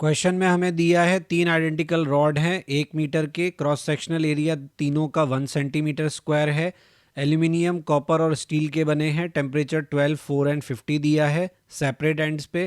Question में हमें दिया है 3 आइडेंटिकल रॉड हैं 1 मीटर के, क्रॉस सेक्शनल एरिया तीनों का 1 सेंटीमीटर स्क्वायर है, एल्यूमिनियम, कॉपर और स्टील के बने हैं, टेम्परेचर 12, 4 एंड 50 दिया है सेपरेट एंड्स पे,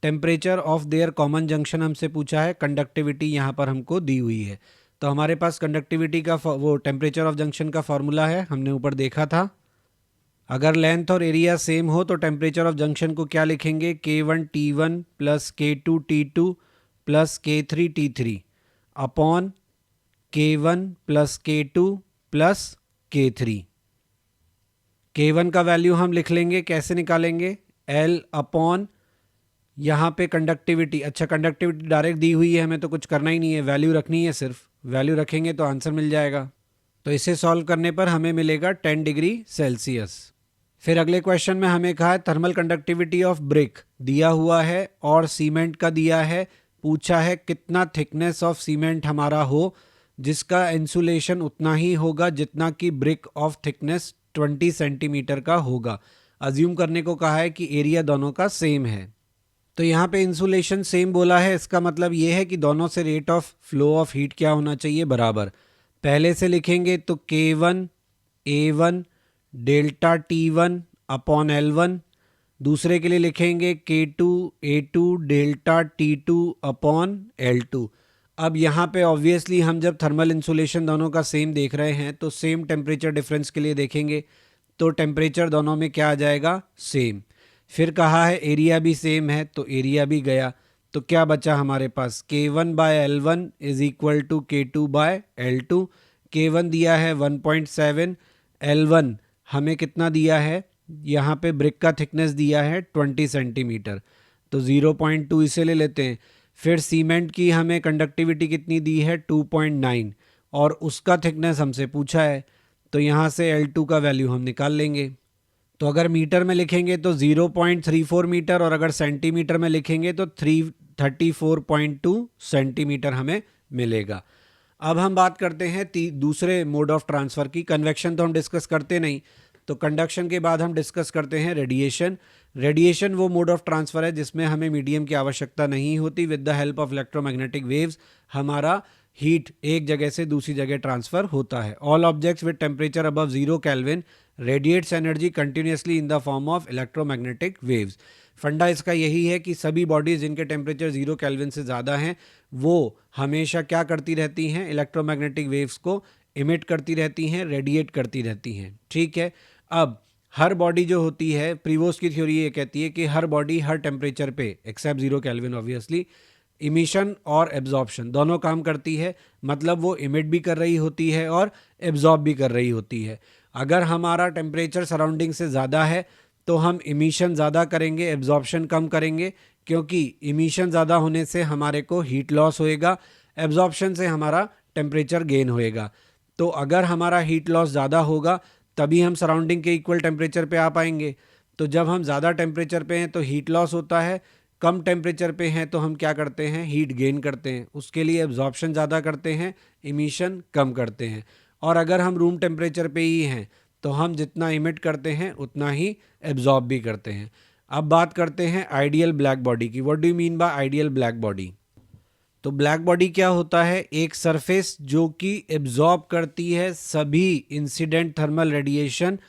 temperature of their common junction हमसे पूछा है, कंडक्टिविटी यहाँ पर हमको दी हुई है। तो हमारे पास कंडक्टिविटी का वो टेम्परेचर ऑफ जंक्शन का फॉर्मूला है, हमने ऊपर देखा था। अगर लेंथ और एरिया सेम हो तो टेम्परेचर ऑफ जंक्शन को क्या लिखेंगे, K1T1 plus K2T2 plus K3T3 upon K1 plus K2 plus K3। K1 का वैल्यू हम लिख लेंगे, कैसे निकालेंगे, L अपॉन यहाँ पे कंडक्टिविटी। अच्छा, कंडक्टिविटी डायरेक्ट दी हुई है, हमें तो कुछ करना ही नहीं है, वैल्यू रखनी है, सिर्फ वैल्यू रखेंगे तो आंसर मिल जाएगा। तो इसे सॉल्व करने पर हमें मिलेगा 10 डिग्री सेल्सियस। फिर अगले क्वेश्चन में हमें कहा है थर्मल कंडक्टिविटी ऑफ ब्रिक दिया हुआ है और सीमेंट का दिया है। पूछा है कितना थिकनेस ऑफ सीमेंट हमारा हो जिसका इंसुलेशन उतना ही होगा जितना कि ब्रिक ऑफ थिकनेस 20 सेंटीमीटर का होगा। अज्यूम करने को कहा है कि एरिया दोनों का सेम है। तो यहाँ पे इंसुलेशन सेम बोला है, इसका मतलब ये है कि दोनों से rate of flow of heat क्या होना चाहिए, बराबर। पहले से लिखेंगे तो K1 A1 delta T1 upon L1, दूसरे के लिए लिखेंगे K2 A2 delta T2 upon L2। अब यहाँ पे ऑब्वियसली हम जब थर्मल इंसुलेशन दोनों का सेम देख रहे हैं तो सेम टेम्परेचर डिफरेंस के लिए देखेंगे, तो टेम्परेचर दोनों में क्या आ जाएगा, सेम। फिर कहा है एरिया भी सेम है, तो एरिया भी गया, तो क्या बचा हमारे पास, K1 by L1 is equal to K2 by L2। K1 दिया है 1.7, L1 हमें कितना दिया है, यहाँ पे ब्रिक का थिकनेस दिया है 20 सेंटीमीटर, तो 0.2 इसे ले लेते हैं। फिर सीमेंट की हमें कंडक्टिविटी कितनी दी है 2.9 और उसका थिकनेस हमसे पूछा है, तो यहाँ से L2 का वैल्यू हम निकाल लेंगे। तो अगर मीटर में लिखेंगे तो 0.34 मीटर और अगर सेंटीमीटर में लिखेंगे तो 34.2 सेंटीमीटर हमें मिलेगा। अब हम बात करते हैं दूसरे मोड ऑफ ट्रांसफ़र की। कन्वेक्शन तो हम डिस्कस करते नहीं, तो कंडक्शन के बाद हम डिस्कस करते हैं रेडिएशन। रेडिएशन वो मोड ऑफ ट्रांसफ़र है जिसमें हमें मीडियम की आवश्यकता नहीं होती। With the help of electromagnetic waves हमारा हीट एक जगह से दूसरी जगह ट्रांसफ़र होता है। All objects with temperature above 0 kelvin radiates energy continuously in the form of electromagnetic waves. फंडा इसका यही है कि सभी बॉडीज़ जिनके टेम्परेचर 0 केल्विन से ज़्यादा हैं वो हमेशा क्या करती रहती हैं, इलेक्ट्रोमैग्नेटिक वेव्स को इमिट करती रहती हैं, रेडिएट करती रहती हैं। ठीक है, अब हर बॉडी जो होती है, प्रीवोस्ट की थ्योरी ये कहती है कि हर बॉडी हर टेम्परेचर पे एक्सेप्ट 0 केल्विन ऑब्वियसली इमिशन और एब्जॉर्प्शन दोनों काम करती है, मतलब वो इमिट भी कर रही होती है और एब्जॉर्ब भी कर रही होती है। अगर हमारा टेम्परेचर सराउंडिंग से ज़्यादा है तो हम इमिशन ज़्यादा करेंगे, एब्जॉर्प्शन कम करेंगे, क्योंकि इमिशन ज़्यादा होने से हमारे को हीट लॉस होएगा, एब्जॉर्प्शन से हमारा टेम्परेचर गेन होएगा। तो अगर हमारा हीट लॉस ज़्यादा होगा तभी हम सराउंडिंग के इक्वल टेम्परेचर पे आ पाएंगे। तो जब हम ज़्यादा टेम्परेचर पे हैं तो हीट लॉस होता है, कम टेम्परेचर पे हैं तो हम क्या करते हैं, हीट गेन करते हैं। उसके लिए एब्जॉर्प्शन ज़्यादा करते हैं, इमिशन कम करते हैं। और अगर हम रूम टेम्परेचर पे ही हैं तो हम जितना इमिट करते हैं उतना ही एब्जॉर्ब भी करते हैं। अब बात करते हैं आइडियल ब्लैक बॉडी की। What do you mean by ideal black body? तो ब्लैक बॉडी क्या होता है, एक सरफेस जो कि एब्जॉर्ब करती है सभी incident thermal radiation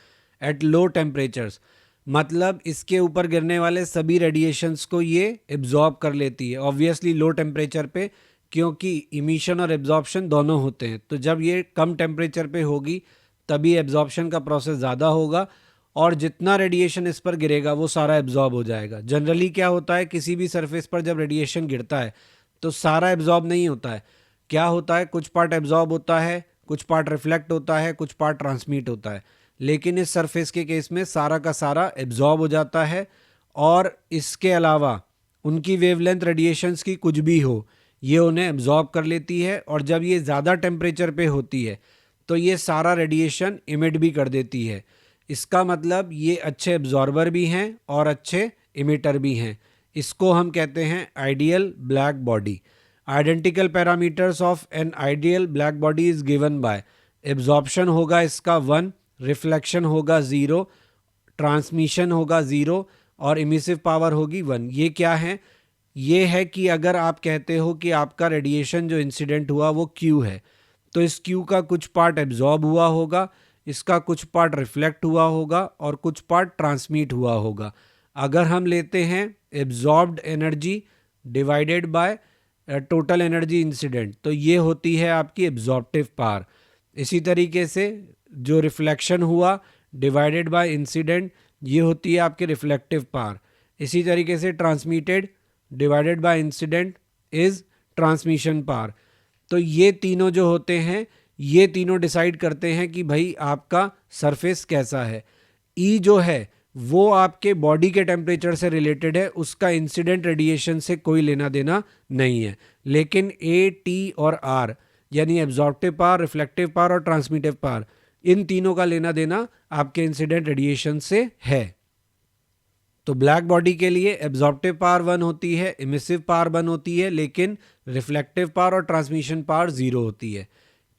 at low temperatures, मतलब इसके ऊपर गिरने वाले सभी रेडिएशंस को ये एब्जॉर्ब कर लेती है ऑब्वियसली लो टेम्परेचर पे, क्योंकि इमिशन और एब्जॉर्प्शन दोनों होते हैं। तो जब ये कम टेम्परेचर पे होगी तभी एब्जॉर्प्शन का प्रोसेस ज़्यादा होगा और जितना रेडिएशन इस पर गिरेगा वो सारा एब्जॉर्ब हो जाएगा। जनरली क्या होता है, किसी भी सरफेस पर जब रेडिएशन गिरता है तो सारा एब्जॉर्ब नहीं होता है। क्या होता है, कुछ पार्ट एब्जॉर्ब होता है, कुछ पार्ट रिफ्लेक्ट होता है, कुछ पार्ट ट्रांसमिट होता है। लेकिन इस सरफेस के केस में सारा का सारा एब्जॉर्ब हो जाता है और इसके अलावा उनकी वेवलेंथ रेडिएशंस की कुछ भी हो ये उन्हें एब्जॉर्ब कर लेती है। और जब ये ज़्यादा टेम्परेचर पे होती है तो ये सारा रेडिएशन इमिट भी कर देती है। इसका मतलब ये अच्छे एब्जॉर्बर भी हैं और अच्छे इमिटर भी हैं। इसको हम कहते हैं ideal black body. Identical parameters of an ideal black body is given by, absorption होगा इसका 1, रिफ्लेक्शन होगा 0, ट्रांसमिशन होगा 0 और इमिसिव पावर होगी 1। ये क्या है, ये है कि अगर आप कहते हो कि आपका रेडिएशन जो इंसिडेंट हुआ वो क्यू है, तो इस क्यू का कुछ पार्ट एब्जॉर्ब हुआ होगा, इसका कुछ पार्ट रिफ्लेक्ट हुआ होगा और कुछ पार्ट ट्रांसमिट हुआ होगा। अगर हम लेते हैं absorbed energy divided by total energy incident, तो ये होती है आपकी एब्जॉर्प्टिव पावर। इसी तरीके से जो रिफ्लेक्शन हुआ डिवाइडेड बाय इंसिडेंट, ये होती है आपकी रिफ्लेक्टिव पावर। इसी तरीके से transmitted divided by incident is transmission power. तो ये तीनों जो होते हैं, ये तीनों डिसाइड करते हैं कि भाई आपका सरफेस कैसा है। ई जो है वो आपके बॉडी के टेम्परेचर से रिलेटेड है, उसका इंसिडेंट रेडिएशन से कोई लेना देना नहीं है। लेकिन ए, टी और आर यानी एब्जॉर्प्टिव पावर, रिफ्लेक्टिव पावर और ट्रांसमिटिव पावर, इन तीनों का लेना देना आपके इंसिडेंट रेडिएशन से है। तो ब्लैक बॉडी के लिए एब्जॉर्प्टिव पावर 1 होती है, इमिसिव पावर 1 होती है, लेकिन रिफ्लेक्टिव पावर और ट्रांसमिशन पावर 0 होती है।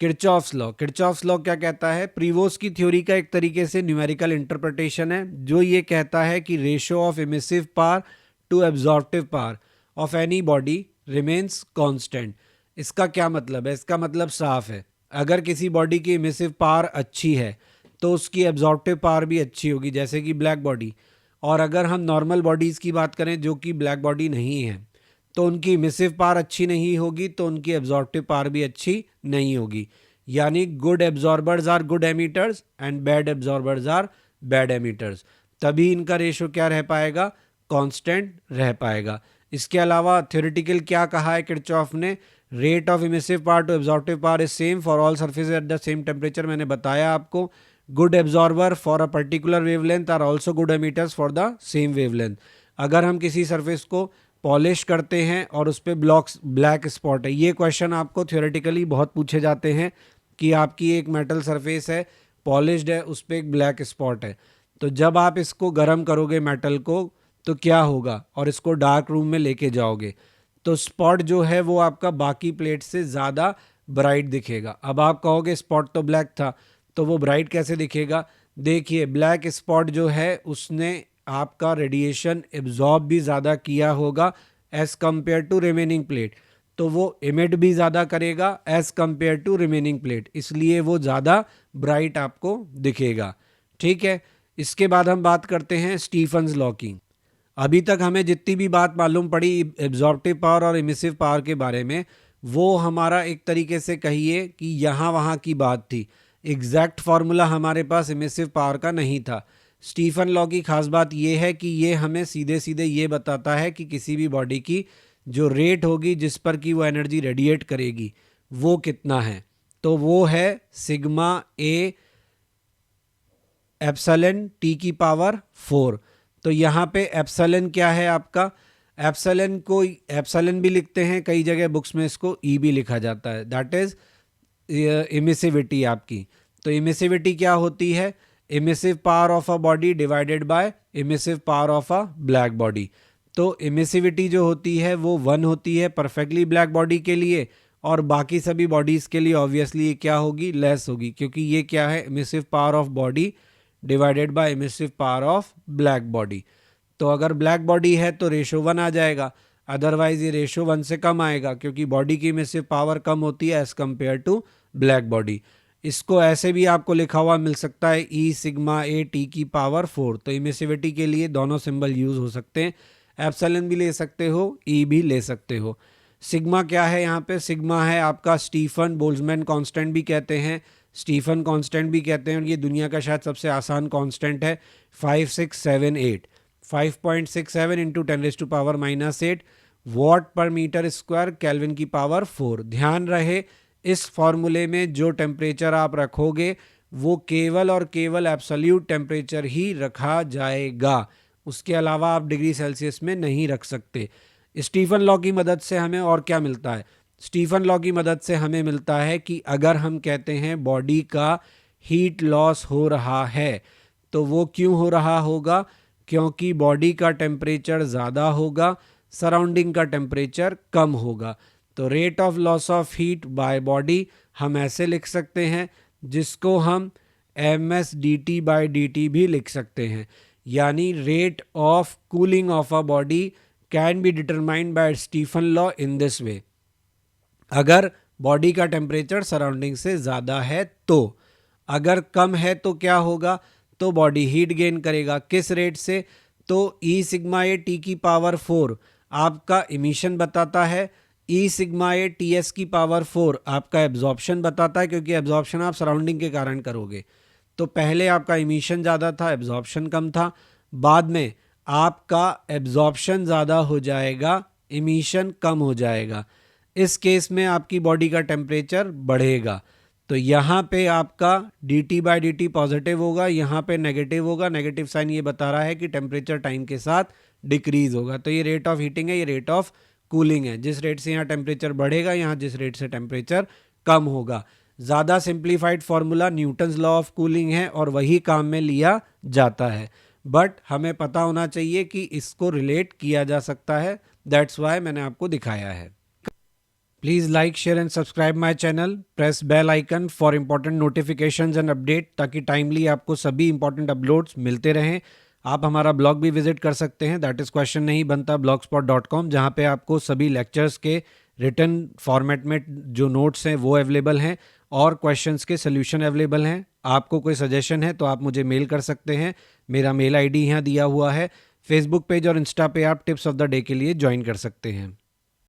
किरचॉफ्स लॉ, किरचॉफ्स लॉ क्या कहता है? प्रीवोस की थ्योरी का एक तरीके से न्यूमेरिकल इंटरप्रिटेशन है, जो ये कहता है कि ratio of emissive power to absorptive power of any body remains constant. इसका क्या मतलब है? इसका मतलब साफ है, अगर किसी बॉडी की इमिसिव पावर अच्छी है तो उसकी एब्जॉर्प्टिव पावर भी अच्छी होगी, जैसे कि ब्लैक बॉडी। और अगर हम नॉर्मल बॉडीज़ की बात करें जो कि ब्लैक बॉडी नहीं है, तो उनकी इमिसिव पावर अच्छी नहीं होगी, तो उनकी एब्जॉर्प्टिव पावर भी अच्छी नहीं होगी। यानी good absorbers are good emitters and bad absorbers are bad emitters. तभी इनका रेशो क्या रह पाएगा? कांस्टेंट रह पाएगा। इसके अलावा थ्योरेटिकल क्या कहा है किरचॉफ ने? Rate of emissive power to absorptive power is same for all surfaces at the same temperature. मैंने बताया आपको, good absorber for a particular wavelength are also good emitters for the same wavelength. अगर हम किसी surface को polish करते हैं और उस पर ब्लैक स्पॉट है, ये क्वेश्चन आपको थ्योरेटिकली बहुत पूछे जाते हैं कि आपकी एक मेटल सरफेस है, पॉलिश्ड है, उस पर एक ब्लैक स्पॉट है, तो जब आप इसको गर्म करोगे मेटल को तो क्या होगा, और इसको डार्क रूम में लेके जाओगे तो स्पॉट जो है वो आपका बाकी प्लेट से ज़्यादा ब्राइट दिखेगा। अब आप कहोगे स्पॉट तो ब्लैक था, तो वो ब्राइट कैसे दिखेगा? देखिए, ब्लैक स्पॉट जो है उसने आपका रेडिएशन एब्जॉर्ब भी ज़्यादा किया होगा as compare to remaining plate, तो वो इमिट भी ज़्यादा करेगा as compare to remaining plate, इसलिए वो ज़्यादा ब्राइट आपको दिखेगा। ठीक है, इसके बाद हम बात करते हैं स्टीफन्स लॉ की। अभी तक हमें जितनी भी बात मालूम पड़ी एब्जॉर्प्टिव पावर और इमिसिव पावर के बारे में, वो हमारा एक तरीके से कहिए कि यहाँ वहाँ की बात थी। एग्जैक्ट फार्मूला हमारे पास इमिसिव पावर का नहीं था। स्टीफन लॉ की खास बात यह है कि ये हमें सीधे सीधे ये बताता है कि किसी भी बॉडी की जो रेट होगी जिस पर कि वो एनर्जी रेडिएट करेगी वो कितना है, तो वो है सिग्मा ए एप्सिलॉन टी की पावर 4। तो यहाँ पे एप्सिलॉन क्या है आपका? एप्सिलॉन को एप्सिलॉन भी लिखते हैं, कई जगह बुक्स में इसको ई भी लिखा जाता है, दैट इज इमिसिविटी आपकी। तो इमिसिविटी क्या होती है? Emissive power of a body divided by emissive power of a black body. तो इमिसिविटी जो होती है वो 1 होती है परफेक्टली ब्लैक बॉडी के लिए, और बाकी सभी बॉडीज़ के लिए ऑब्वियसली ये क्या होगी? लेस होगी, क्योंकि ये क्या है? Emissive power of body divided by emissive power of black body. तो अगर ब्लैक बॉडी है तो रेशो 1 आ जाएगा, अदरवाइज ये रेशो 1 से कम आएगा, क्योंकि बॉडी की इमिसिव पावर कम होती है as compare to black body. इसको ऐसे भी आपको लिखा हुआ मिल सकता है ई सिग्मा ए टी की पावर 4। तो इमिसिविटी के लिए दोनों सिंबल यूज हो सकते हैं, एप्सिलॉन भी ले सकते हो, ई भी ले सकते हो। सिग्मा क्या है यहाँ पे? सिग्मा है आपका स्टीफन बोल्ट्जमैन कांस्टेंट भी कहते हैं, स्टीफन कांस्टेंट भी कहते हैं, और ये दुनिया का शायद सबसे आसान कांस्टेंट है। 5678 5.67 इंटू 10⁻⁻8 वॉट पर मीटर स्क्वायर केल्विन की पावर 4। ध्यान रहे, इस फॉर्मूले में जो टेम्परेचर आप रखोगे वो केवल और केवल एब्सोल्यूट टेम्परेचर ही रखा जाएगा, उसके अलावा आप डिग्री सेल्सियस में नहीं रख सकते। स्टीफन लॉ की मदद से हमें और क्या मिलता है? स्टीफन लॉ की मदद से हमें मिलता है कि अगर हम कहते हैं बॉडी का हीट लॉस हो रहा है, तो वो क्यों हो रहा होगा? क्योंकि बॉडी का टेम्परेचर ज़्यादा होगा, सराउंडिंग का टेम्परेचर कम होगा। तो rate of loss of heat by body हम ऐसे लिख सकते हैं, जिसको हम msdt/dt भी लिख सकते हैं, यानी rate of cooling of a body can be determined by Stephen law in this way. अगर बॉडी का टेम्परेचर सराउंडिंग से ज़्यादा है तो, अगर कम है तो क्या होगा, तो बॉडी हीट गेन करेगा। किस रेट से, तो ई सिग्मा ए टी की पावर 4 आपका इमिशन बताता है, E sigma A T S की पावर 4 आपका एब्जॉर्प्शन बताता है, क्योंकि एब्जॉर्प्शन आप सराउंडिंग के कारण करोगे। तो पहले आपका इमिशन ज़्यादा था, एब्जॉर्प्शन कम था, बाद में आपका एब्जॉर्प्शन ज़्यादा हो जाएगा, इमिशन कम हो जाएगा। इस केस में आपकी बॉडी का टेम्परेचर बढ़ेगा। तो यहाँ पे आपका dt बाई dt पॉजिटिव होगा, यहाँ पे नेगेटिव होगा। नेगेटिव साइन ये बता रहा है कि टेम्परेचर टाइम के साथ डिक्रीज होगा। तो ये रेट ऑफ हीटिंग है, ये रेट ऑफ कूलिंग है। जिस रेट से यहाँ टेम्परेचर बढ़ेगा, यहाँ जिस रेट से टेम्परेचर कम होगा। ज़्यादा simplified formula Newton's law of cooling है और वही काम में लिया जाता है, बट हमें पता होना चाहिए कि इसको रिलेट किया जा सकता है। दैट्स वाई मैंने आपको दिखाया है। Please like, share and subscribe my channel. Press bell icon for important notifications and update, ताकि टाइमली आपको सभी इंपॉर्टेंट अपलोड्स मिलते रहें। आप हमारा ब्लॉग भी विजिट कर सकते हैं, दैट इज़ क्वेश्चन नहीं बनता blogspot.com, जहाँ पे आपको सभी लेक्चर्स के रिटन फॉर्मेट में जो नोट्स हैं वो अवेलेबल हैं और क्वेश्चंस के सोल्यूशन अवेलेबल हैं। आपको कोई सजेशन है तो आप मुझे मेल कर सकते हैं, मेरा मेल आईडी यहाँ दिया हुआ है। फेसबुक पेज और इंस्टा पे आप टिप्स ऑफ द डे के लिए ज्वाइन कर सकते हैं।